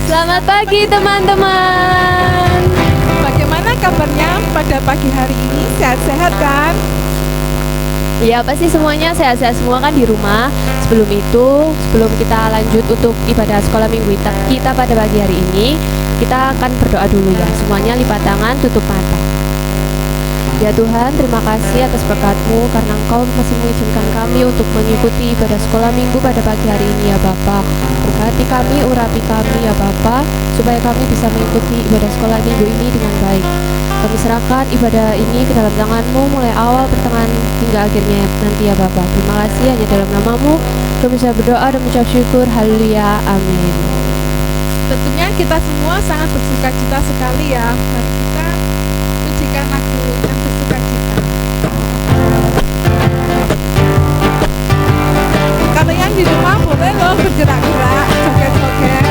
Selamat pagi teman-teman. Bagaimana kabarnya pada pagi hari ini? Sehat-sehat kan? Ya pasti semuanya sehat-sehat semua kan di rumah. Sebelum kita lanjut untuk ibadah sekolah minggu kita pada pagi hari ini, kita akan berdoa dulu ya. Semuanya lipat tangan, tutup mata. Ya Tuhan, terima kasih atas berkat-Mu karena Engkau masih mengizinkan kami untuk mengikuti ibadah sekolah minggu pada pagi hari ini ya Bapa. Berkati kami, urapi kami ya Bapa, supaya kami bisa mengikuti ibadah sekolah minggu ini dengan baik. Kami serahkan ibadah ini ke dalam tangan-Mu mulai awal, pertengahan hingga akhirnya nanti ya Bapa. Terima kasih hanya dalam nama-Mu kami bisa berdoa dan mengucap syukur. Haleluya, amin. Tentunya kita semua sangat bersuka cita sekali ya. Mari kita pujikan lagu yang bersuka cita. Kalau yang di rumah boleh loh bergerak-gerak, joget-joget.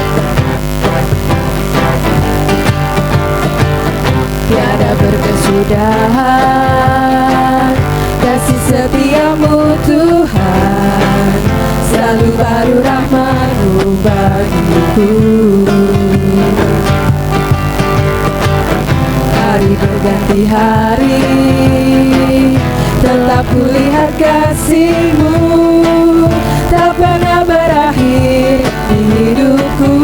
Tiada berkesudahan kasih setia-Mu Tuhan, selalu baru rahmat-Mu bagiku. Hari berganti hari, tetap kulihat kasih-Mu, tak pernah berakhir di hidupku.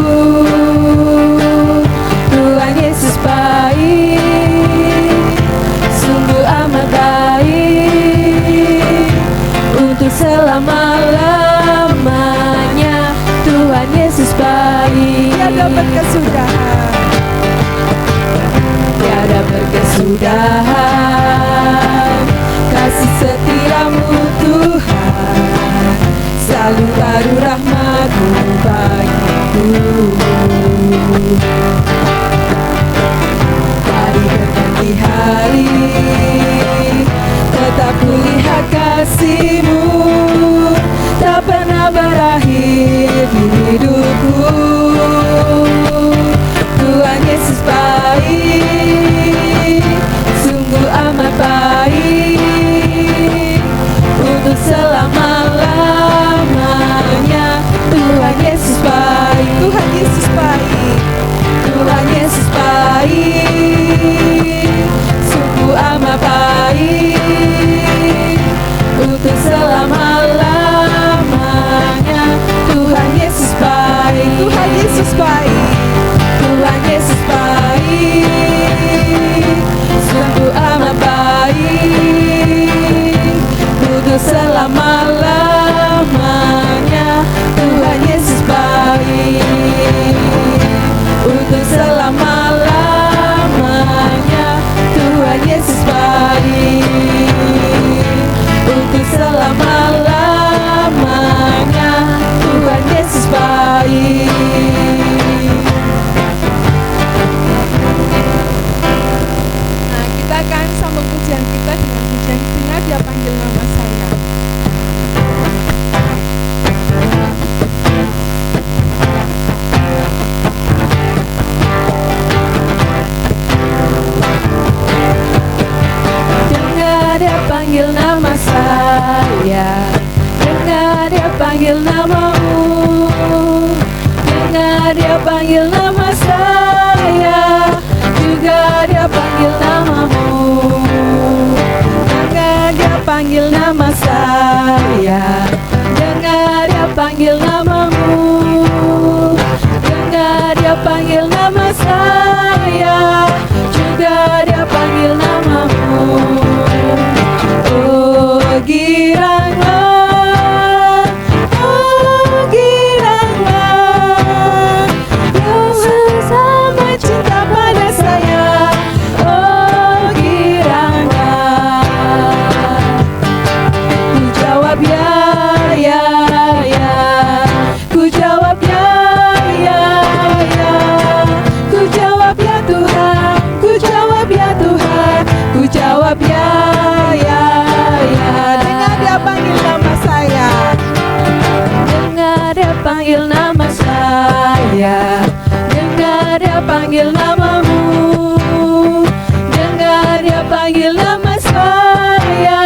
Tuhan Yesus baik, sungguh amat baik, untuk selama-lamanya. Tuhan Yesus baik, Tiada berkesudahan, tiada berkesudahan kasih setia-Mu Tuhan, selalu baru rahmat-Mu bagiku. Hari berganti hari, tetap kulihat kasih-Mu, tak pernah berakhir di hidupku. Tuhan Yesus baik, sungguh amat baik, untuk selama-lamanya. Tuhan Yesus baik, Tuhan Yesus baik, Tuhan Yesus baik, sungguh amat baik, untuk selama-lamanya. Tuhan Yesus baik, Tuhan Yesus baik, Tuhan Yesus baik, sungguh amat baik, untuk selama-lamanya. Tuhan Yesus baik, untuk selama-lamanya. Tuhan Yesus baik, untuk selama-lamanya. Tuhan Yesus baik. Nah, kita akan sambung pujian kita dengan pujian Dengar Dia Panggil Nama Saya. Dengar Dia panggil nama saya, dengar Dia panggil nama-Mu, dengar Dia panggil nama saya, juga Dia panggil nama-Mu. Dengar Dia panggil nama saya, dengar Dia panggil nama-Mu, dengar Dia panggil nama saya, juga Dia panggil nama-Mu. Oh giranglah, oh giranglah, Tuhan sama cinta pada saya. Oh giranglah, ku jawab ya, ya, ya, ku jawab ya, ya, ya, ku jawab ya Tuhan, ku jawab ya Tuhan, ku jawab ya, ya, ya. Dengar Dia panggil nama saya, Dengar Dia panggil nama saya, dengar Dia panggil nama-Mu, dengar Dia panggil nama saya,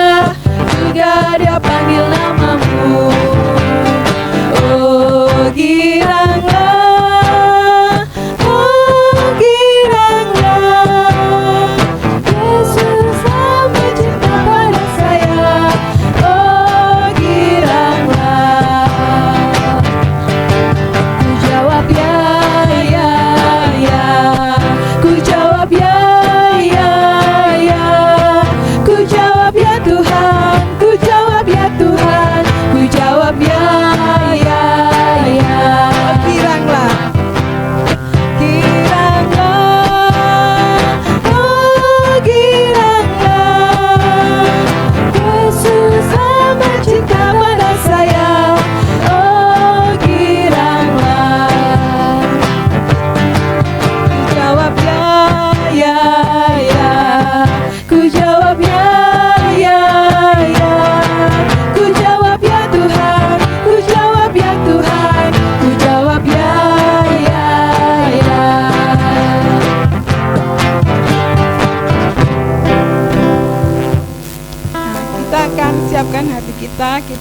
juga Dia panggil nama-Mu. Oh giranglah,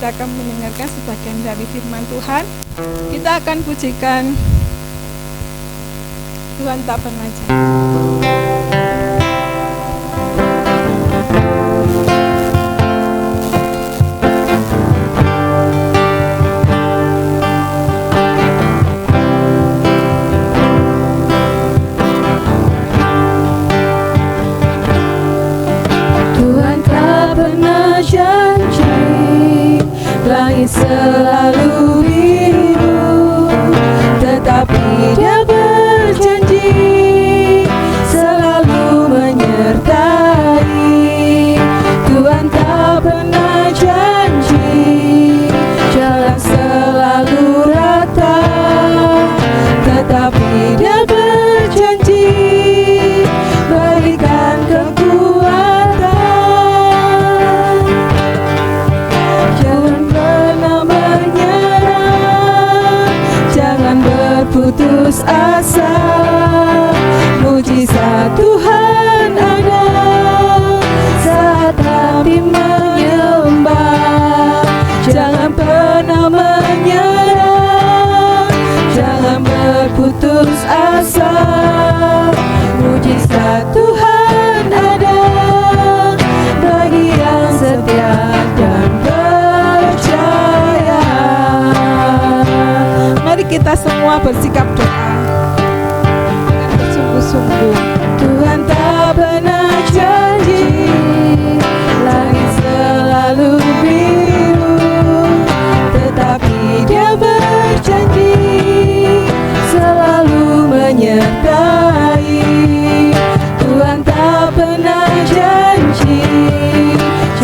kita akan mendengarkan sebagian dari firman Tuhan. Kita akan pujikan Tuhan tak pernah janji. Langit selalu biru, tetapi Dia berjanji selalu menyertai. Tuhan tak pernah janji jalan selalu rata, tetapi Dia berjanji berikan kekuatan. Putus asa, mujizat Tuhan ada saat hati menyembah. Jangan pernah menyerah, jangan berputus asa, mujizat Tuhan ada bagi yang setia dan percaya. Mari kita semua bersikap doa dengan bersungguh-sungguh. Tuhan tak pernah janji langit selalu biru, tetapi Dia berjanji selalu menyertai. Tuhan tak pernah janji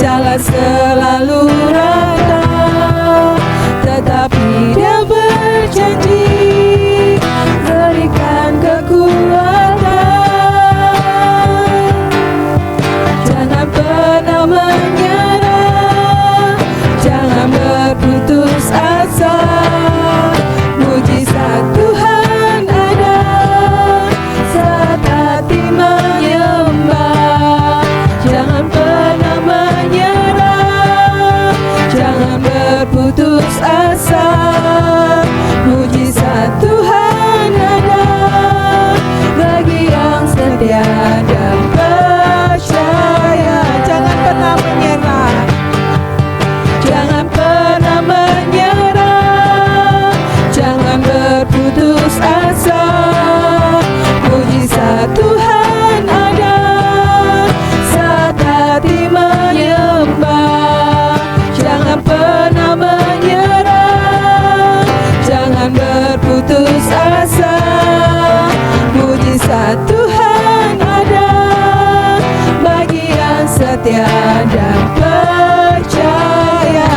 jalan selalu rata, tetapi Dia berjanji berikan kekuatan. Jangan pernah menyerah, jangan berputus asa, mujizat Tuhan ada saat hati menyembah. Jangan pernah menyerah, jangan berputus asa, mujizat Tuhan ada bagi yang setia dan percaya. Jangan pernah menyerah, Jangan pernah menyerah, jangan berputus asa, mujizat Tuhan ada saat hati menyembah. Jangan pernah menyerah, jangan berputus asa, mujizat Tuhan ada bagi yang setia dan percaya.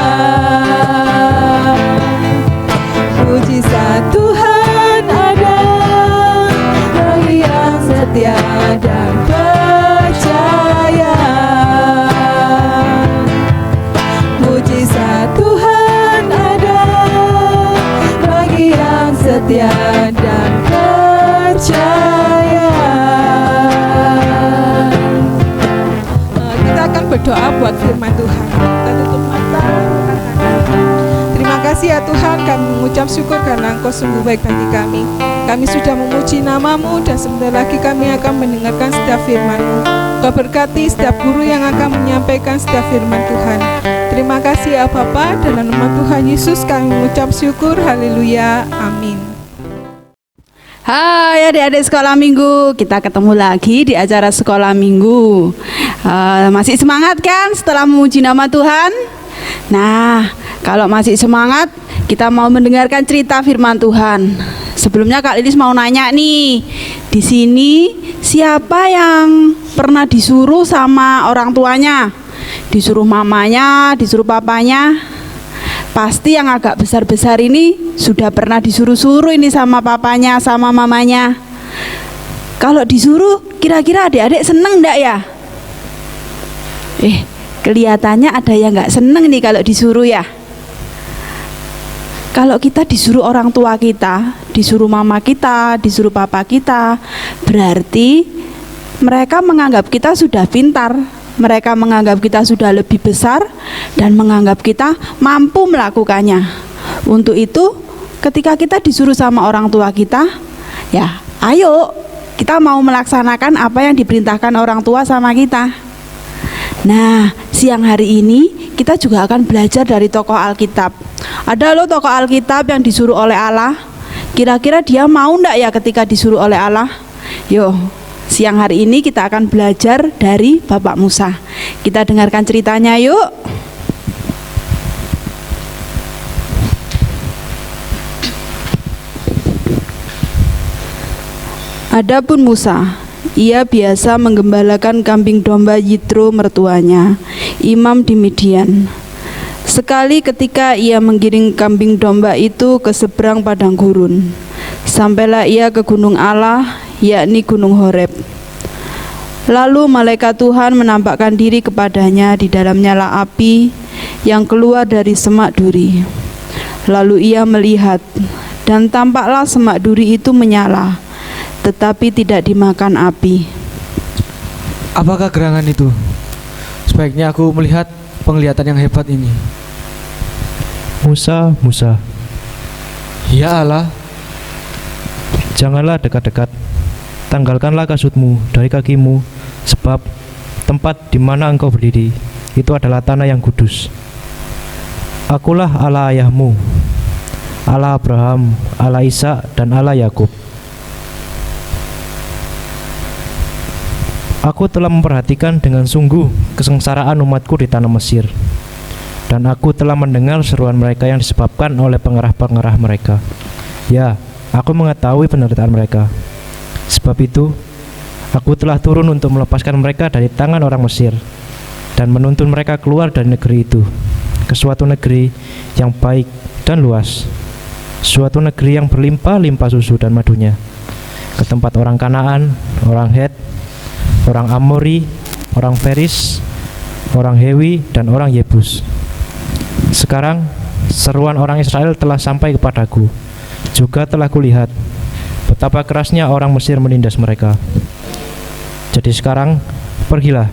Mujizat Tuhan ada bagi yang setia dan percaya. Mujizat Tuhan ada bagi yang setia dan percaya. kita akan berdoa buat firman Tuhan. Kita tutup mata, angkat tangan. Terima kasih ya Tuhan, kami mengucap syukur karena Engkau sungguh baik bagi kami. Kami sudah memuji nama-Mu dan sebentar lagi kami akan mendengarkan setiap firman-Mu. Kau berkati setiap guru yang akan menyampaikan setiap firman Tuhan. Terima kasih ya Bapa, dalam nama Tuhan Yesus kami mengucap syukur. Haleluya, amin. Hai adik-adik sekolah minggu, kita ketemu lagi di acara sekolah minggu. Masih semangat kan setelah memuji nama Tuhan? Nah, kalau masih semangat, kita mau mendengarkan cerita firman Tuhan. Sebelumnya Kak Lilis mau nanya nih, di sini siapa yang pernah disuruh sama orang tuanya? Disuruh mamanya, disuruh papanya? Pasti yang agak besar-besar ini sudah pernah disuruh-suruh ini sama papanya, sama mamanya. Kalau disuruh, kira-kira adik-adik seneng enggak ya? Kelihatannya ada yang enggak seneng nih kalau disuruh ya. Kalau kita disuruh orang tua kita, disuruh mama kita, disuruh papa kita, berarti mereka menganggap kita sudah pintar, mereka menganggap kita sudah lebih besar dan menganggap kita mampu melakukannya. Untuk itu, ketika kita disuruh sama orang tua kita, ya ayo kita mau melaksanakan apa yang diperintahkan orang tua sama kita. Nah, siang hari ini kita juga akan belajar dari tokoh Alkitab. Ada loh tokoh Alkitab yang disuruh oleh Allah. Kira-kira dia mau enggak ya ketika disuruh oleh Allah? Yo, siang hari ini kita akan belajar dari Bapak Musa. Kita dengarkan ceritanya yuk. Adapun Musa, ia biasa menggembalakan kambing domba Yitro mertuanya, imam di Midian. Sekali ketika ia menggiring kambing domba itu ke seberang padang gurun, sampailah ia ke gunung Allah, yakni Gunung Horeb. Lalu malaikat Tuhan menampakkan diri kepadanya di dalam nyala api yang keluar dari semak duri. Lalu ia melihat, dan tampaklah semak duri itu menyala, tetapi tidak dimakan api. Apakah gerangan itu? Sebaiknya aku melihat penglihatan yang hebat ini. Musa, Musa, Ya Allah, janganlah dekat-dekat. Tanggalkanlah kasutmu dari kakimu, sebab tempat di mana engkau berdiri itu adalah tanah yang kudus. Akulah Allah ayahmu, Allah Abraham, Allah Ishak, dan Allah Yakub. Aku telah memperhatikan dengan sungguh kesengsaraan umatku di tanah Mesir, dan aku telah mendengar seruan mereka yang disebabkan oleh pengerah-pengerah mereka. Ya, aku mengetahui penderitaan mereka. Sebab itu, aku telah turun untuk melepaskan mereka dari tangan orang Mesir dan menuntun mereka keluar dari negeri itu ke suatu negeri yang baik dan luas, suatu negeri yang berlimpah-limpah susu dan madunya, ke tempat orang Kanaan, orang Het, orang Amori, orang Feris, orang Hewi, dan orang Yebus. Sekarang seruan orang Israel telah sampai kepadaku. Juga telah kulihat betapa kerasnya orang Mesir menindas mereka. Jadi sekarang pergilah,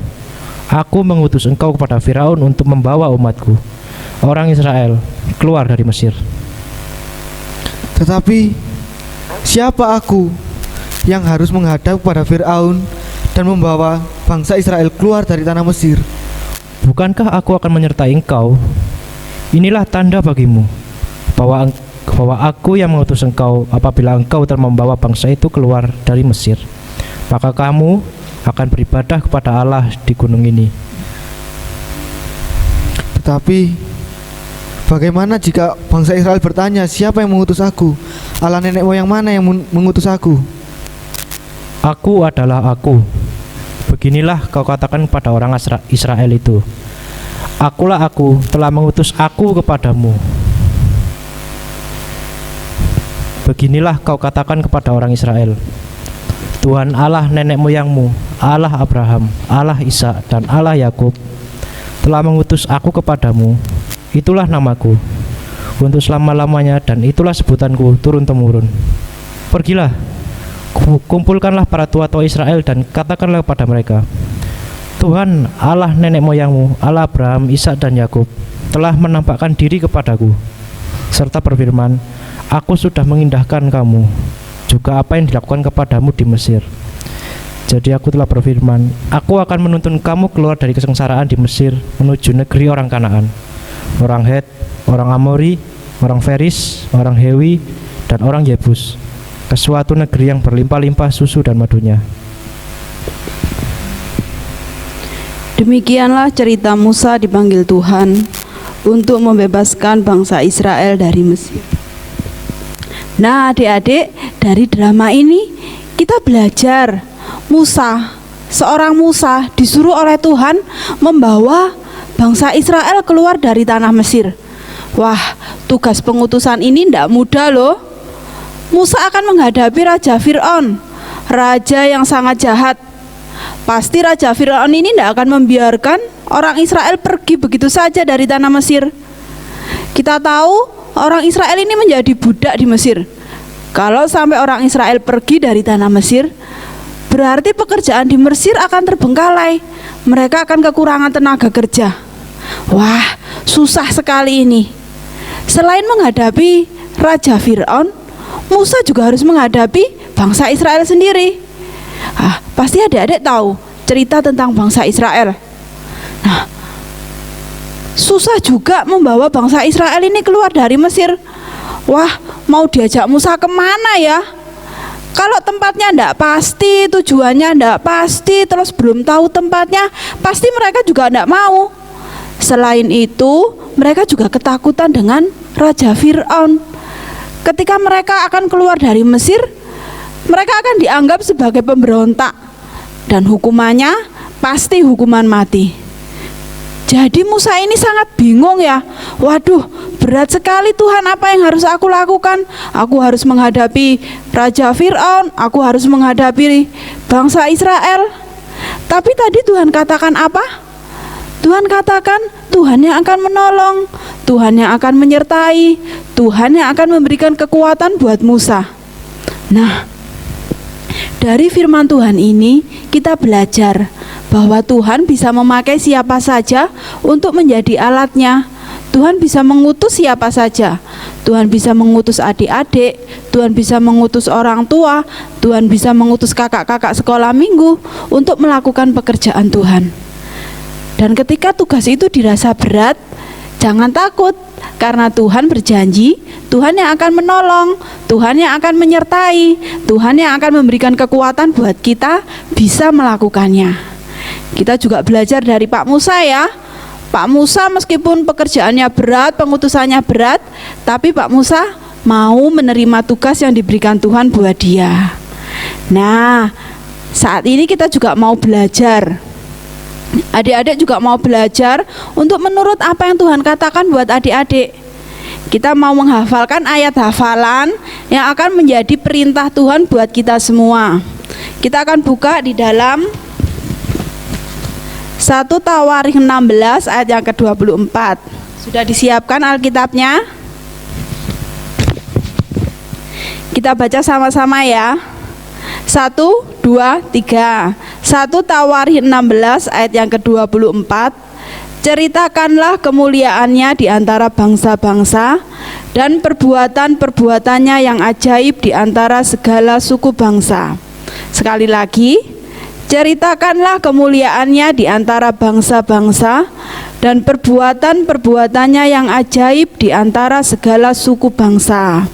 aku mengutus engkau kepada Firaun untuk membawa umatku, orang Israel, keluar dari Mesir. tetapi siapa aku yang harus menghadap kepada Firaun dan membawa bangsa Israel keluar dari tanah Mesir? Bukankah aku akan menyertai engkau? Inilah tanda bagimu bahwa aku yang mengutus engkau apabila engkau telah membawa bangsa itu keluar dari Mesir. Maka kamu akan beribadah kepada Allah di gunung ini. Tetapi bagaimana jika bangsa Israel bertanya, siapa yang mengutus aku? Allah nenek moyang mana yang mengutus aku? Aku adalah aku. Beginilah kau katakan pada orang Israel itu, akulah aku, telah mengutus aku kepadamu. Beginilah kau katakan kepada orang Israel, Tuhan Allah nenek moyangmu, Allah Abraham, Allah Ishak, dan Allah Yakub telah mengutus aku kepadamu. Itulah namaku untuk selama-lamanya, dan itulah sebutanku turun-temurun. Pergilah, kumpulkanlah para tua-tua Israel dan katakanlah kepada mereka, Tuhan Allah nenek moyangmu, Allah Abraham, Ishak, dan Yakub telah menampakkan diri kepadaku, serta berfirman, aku sudah mengindahkan kamu, juga apa yang dilakukan kepadamu di Mesir. Jadi aku telah berfirman, aku akan menuntun kamu keluar dari kesengsaraan di Mesir menuju negeri orang Kanaan, orang Het, orang Amori, orang Feris, orang Hewi, dan orang Yebus, ke suatu negeri yang berlimpah-limpah susu dan madunya. Demikianlah cerita Musa dipanggil Tuhan untuk membebaskan bangsa Israel dari Mesir. Nah adik-adik, dari drama ini kita belajar Musa, seorang Musa disuruh oleh Tuhan membawa bangsa Israel keluar dari tanah Mesir. Wah, tugas pengutusan ini tidak mudah loh. Musa akan menghadapi Raja Fir'aun, raja yang sangat jahat. Pasti Raja Fir'aun ini tidak akan membiarkan orang Israel pergi begitu saja dari tanah Mesir. Kita tahu orang Israel ini menjadi budak di Mesir. Kalau sampai orang Israel pergi dari tanah Mesir, berarti pekerjaan di Mesir akan terbengkalai. Mereka akan kekurangan tenaga kerja. Wah, susah sekali ini. Selain menghadapi Raja Fir'aun, Musa juga harus menghadapi bangsa Israel sendiri. Pasti adik-adik tahu cerita tentang bangsa Israel. Nah, susah juga membawa bangsa Israel ini keluar dari Mesir. Wah, mau diajak Musa kemana ya? Kalau tempatnya tidak pasti, tujuannya tidak pasti, terus belum tahu tempatnya, pasti mereka juga tidak mau. Selain itu, mereka juga ketakutan dengan Raja Fir'aun. Ketika mereka akan keluar dari Mesir, mereka akan dianggap sebagai pemberontak, dan hukumannya pasti hukuman mati. Jadi Musa ini sangat bingung ya. Waduh, berat sekali Tuhan, apa yang harus aku lakukan? Aku harus menghadapi Raja Fir'aun, aku harus menghadapi bangsa Israel. Tapi tadi Tuhan katakan apa? Tuhan katakan Tuhan yang akan menolong, Tuhan yang akan menyertai, Tuhan yang akan memberikan kekuatan buat Musa. Nah, dari firman Tuhan ini kita belajar bahwa Tuhan bisa memakai siapa saja untuk menjadi alatnya. Tuhan bisa mengutus siapa saja. Tuhan bisa mengutus adik-adik, Tuhan bisa mengutus orang tua, Tuhan bisa mengutus kakak-kakak sekolah minggu untuk melakukan pekerjaan Tuhan. Dan ketika tugas itu dirasa berat, jangan takut, karena Tuhan berjanji, Tuhan yang akan menolong, Tuhan yang akan menyertai, Tuhan yang akan memberikan kekuatan buat kita bisa melakukannya. Kita juga belajar dari Pak Musa ya. Pak Musa meskipun pekerjaannya berat, pengutusannya berat, tapi Pak Musa mau menerima tugas yang diberikan Tuhan buat dia. Nah, saat ini kita juga mau belajar. Adik-adik juga mau belajar untuk menurut apa yang Tuhan katakan buat adik-adik. Kita mau menghafalkan ayat hafalan yang akan menjadi perintah Tuhan buat kita semua. Kita akan buka di dalam 1 Tawarikh 16 ayat yang ke-24. Sudah disiapkan Alkitabnya? Kita baca sama-sama ya. 1, 2, 3. 1 Tawarikh 16 ayat yang ke-24. Ceritakanlah kemuliaannya di antara bangsa-bangsa dan perbuatan-perbuatannya yang ajaib di antara segala suku bangsa. Sekali lagi, ceritakanlah kemuliaannya di antara bangsa-bangsa dan perbuatan-perbuatannya yang ajaib di antara segala suku bangsa.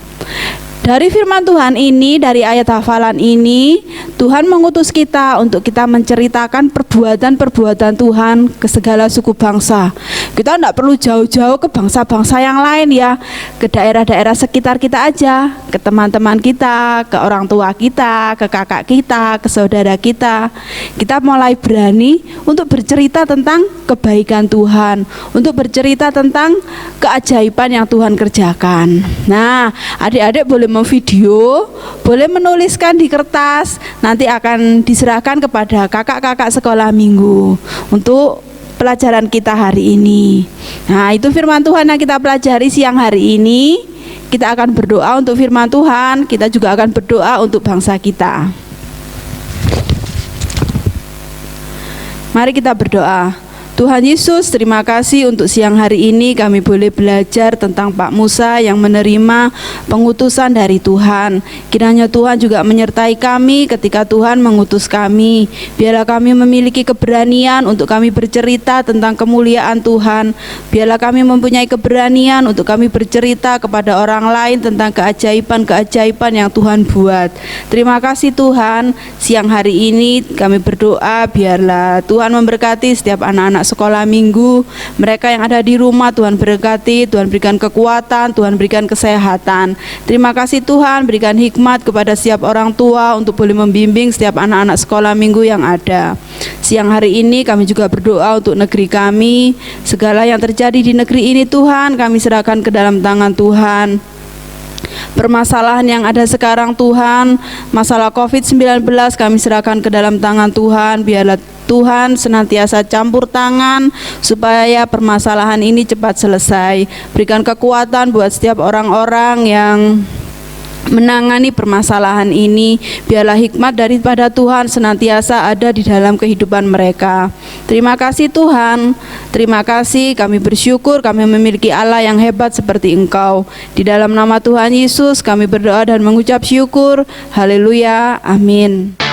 Dari firman Tuhan ini, dari ayat hafalan ini, Tuhan mengutus kita untuk kita menceritakan perbuatan-perbuatan Tuhan ke segala suku bangsa. Kita tidak perlu jauh-jauh ke bangsa-bangsa yang lain ya, ke daerah-daerah sekitar kita aja, ke teman-teman kita, ke orang tua kita, ke kakak kita, ke saudara kita. Kita mulai berani untuk bercerita tentang kebaikan Tuhan, untuk bercerita tentang keajaiban yang Tuhan kerjakan. Nah, adik-adik boleh memvideo, boleh menuliskan di kertas, nanti akan diserahkan kepada kakak-kakak sekolah minggu untuk pelajaran kita hari ini. Nah, itu firman Tuhan yang kita pelajari siang hari ini. Kita akan berdoa untuk firman Tuhan, kita juga akan berdoa untuk bangsa kita. Mari kita berdoa. Tuhan Yesus, terima kasih untuk siang hari ini kami boleh belajar tentang Pak Musa yang menerima pengutusan dari Tuhan. Kiranya Tuhan juga menyertai kami ketika Tuhan mengutus kami. Biarlah kami memiliki keberanian untuk kami bercerita tentang kemuliaan Tuhan. Biarlah kami mempunyai keberanian untuk kami bercerita kepada orang lain tentang keajaiban-keajaiban yang Tuhan buat. Terima kasih Tuhan, siang hari ini kami berdoa biarlah Tuhan memberkati setiap anak-anak sekolah minggu, mereka yang ada di rumah. Tuhan berkati, Tuhan berikan kekuatan, Tuhan berikan kesehatan. Terima kasih Tuhan, berikan hikmat kepada setiap orang tua untuk boleh membimbing setiap anak-anak sekolah minggu yang ada. Siang hari ini kami juga berdoa untuk negeri kami. Segala yang terjadi di negeri ini Tuhan, kami serahkan ke dalam tangan Tuhan. Permasalahan yang ada sekarang Tuhan, masalah COVID-19 kami serahkan ke dalam tangan Tuhan. Biarlah Tuhan senantiasa campur tangan supaya permasalahan ini cepat selesai. Berikan kekuatan buat setiap orang-orang yang menangani permasalahan ini. Biarlah hikmat daripada Tuhan senantiasa ada di dalam kehidupan mereka. Terima kasih Tuhan, terima kasih, kami bersyukur kami memiliki Allah yang hebat seperti Engkau. Di dalam nama Tuhan Yesus kami berdoa dan mengucap syukur. Haleluya, amin.